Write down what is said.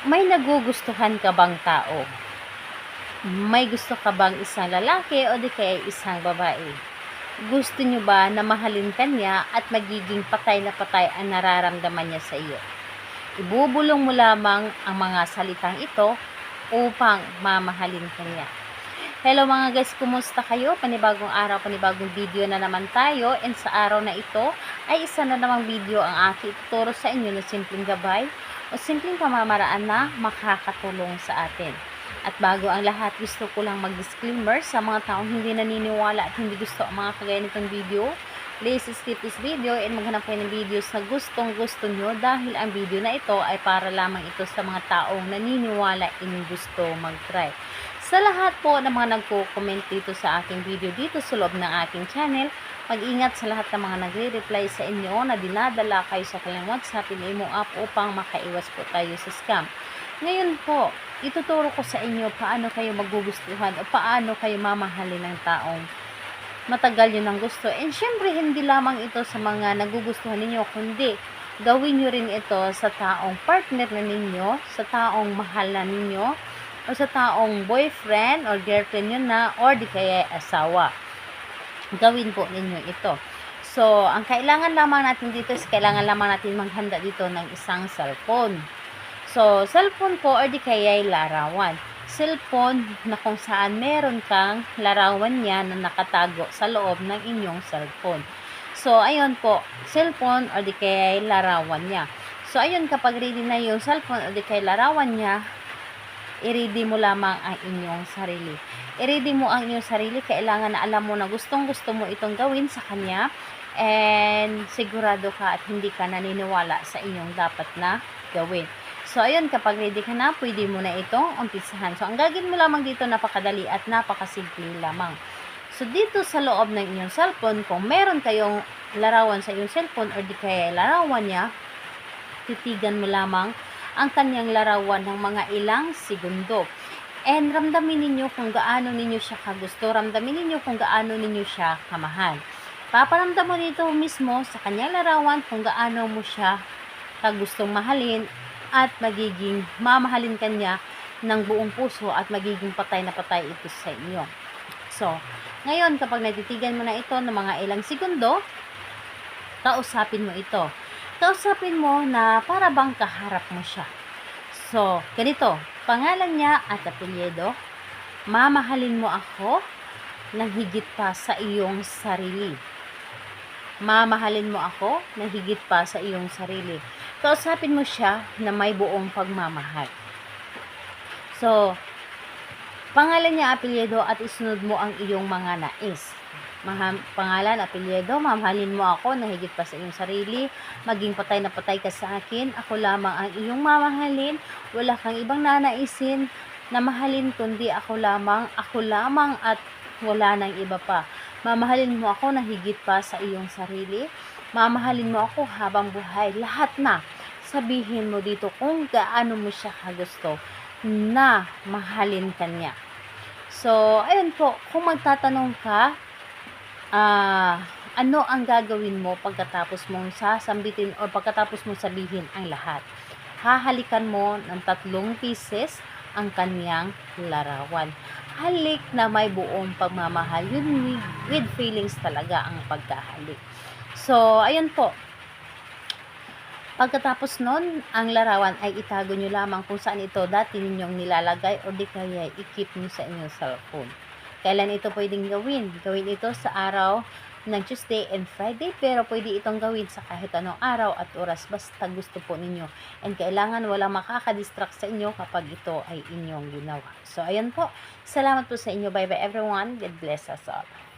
May nagugustuhan ka bang tao? May gusto ka bang isang lalaki o di kaya isang babae? Gusto nyo ba na mahalin ka niya at magiging patay na patay ang nararamdaman niya sa iyo? Ibubulong mo lamang ang mga salitang ito upang mamahalin ka niya. Hello mga guys, kumusta kayo? Panibagong araw, panibagong video na naman tayo, and sa araw na ito ay isa na namang video ang aking ituturo sa inyo na simpleng gabay o simpleng pamamaraan na makakatulong sa atin. At bago ang lahat, gusto ko lang mag-disclaimer sa mga taong hindi naniniwala at hindi gusto ang mga kagaya nitong video. Please skip this video and maghanap kayo ng videos na gustong-gusto nyo, dahil ang video na ito ay para lamang ito sa mga taong naniniwala in gusto mag-try. Sa lahat po ng mga nagko-comment dito sa aking video dito sa loob ng aking channel, mag-ingat sa lahat ng mga nagre-reply sa inyo na dinadala kayo sa kanilang WhatsApp and Imo app upang makaiwas po tayo sa scam. Ngayon po, ituturo ko sa inyo paano kayo magugustuhan o paano kayo mamahalin ng taong matagal yun ang gusto. And syempre, hindi lamang ito sa mga nagugustuhan ninyo, kundi gawin nyo rin ito sa taong partner na ninyo, sa taong mahal na ninyo, o sa taong boyfriend or girlfriend nyo na, or di kaya asawa. Gawin po ninyo ito. So, ang kailangan lamang natin dito is kailangan lamang natin maghanda dito ng isang cellphone. So, cellphone po or di kaya larawan. Cellphone na kung saan meron kang larawan niya na nakatago sa loob ng inyong cellphone. So, ayun po, cellphone or di kaya larawan niya. So, ayun, kapag ready na yung cellphone or di kaya larawan niya, i-ready mo lamang ang inyong sarili. I-ready mo ang inyong sarili, kailangan na alam mo na gustong-gusto mo itong gawin sa kanya, and sigurado ka at hindi ka naniniwala sa inyong dapat na gawin. So, ayun, kapag ready ka na, pwede mo na itong umpisahan. So, ang gagawin mo lamang dito, napakadali at napakasimple lamang. So, dito sa loob ng inyong cellphone, kung meron kayong larawan sa inyong cellphone or di kaya larawan niya, titigan mo lamang ang kanyang larawan ng mga ilang segundo. And ramdamin ninyo kung gaano ninyo siya kagusto, ramdamin ninyo kung gaano ninyo siya kamahal. Paparamdam mo dito mismo sa kanyang larawan kung gaano mo siya kagustong mahalin at magiging mamahalin kanya ng buong puso at magiging patay na patay ito sa inyo. So, ngayon kapag natitigan mo na ito ng mga ilang segundo, kausapin mo ito. Kausapin mo na para bang kaharap mo siya. So, ganito, pangalan niya at apelyido, mamahalin mo ako ng higit pa sa iyong sarili. Mamahalin mo ako ng higit pa sa iyong sarili. Kausapin mo siya na may buong pagmamahal. So, pangalan niya, apelyido, at isunod mo ang iyong mga nais. Pangalan, apelyido, mamahalin mo ako na higit pa sa iyong sarili. Maging patay na patay ka sa akin. Ako lamang ang iyong mamahalin. Wala kang ibang nanaisin na mahalin kundi ako lamang at wala nang iba pa. Mamahalin mo ako na higit pa sa iyong sarili. Mamahalin mo ako habang buhay. Lahat na. Sabihin mo dito kung gaano mo siya kagusto na mahalin ka niya. So, ayun po. Kung magtatanong ka, ano ang gagawin mo pagkatapos mong sasambitin o pagkatapos mong sabihin ang lahat? Hahalikan mo ng 3 pieces ang kanyang larawan. Halik na may buong pagmamahal. Yun, with feelings talaga ang pagkahalik. So, ayun po. Pagkatapos nun, ang larawan ay itago nyo lamang kung saan ito dati ninyong nilalagay o di kaya i-keep nyo sa inyong cellphone. Kailan ito pwedeng gawin? Gawin ito sa araw ng Tuesday and Friday, pero pwede itong gawin sa kahit anong araw at oras basta gusto po ninyo. And kailangan walang makakadistract sa inyo kapag ito ay inyong ginawa. So, ayan po. Salamat po sa inyo. Bye-bye everyone. God bless us all.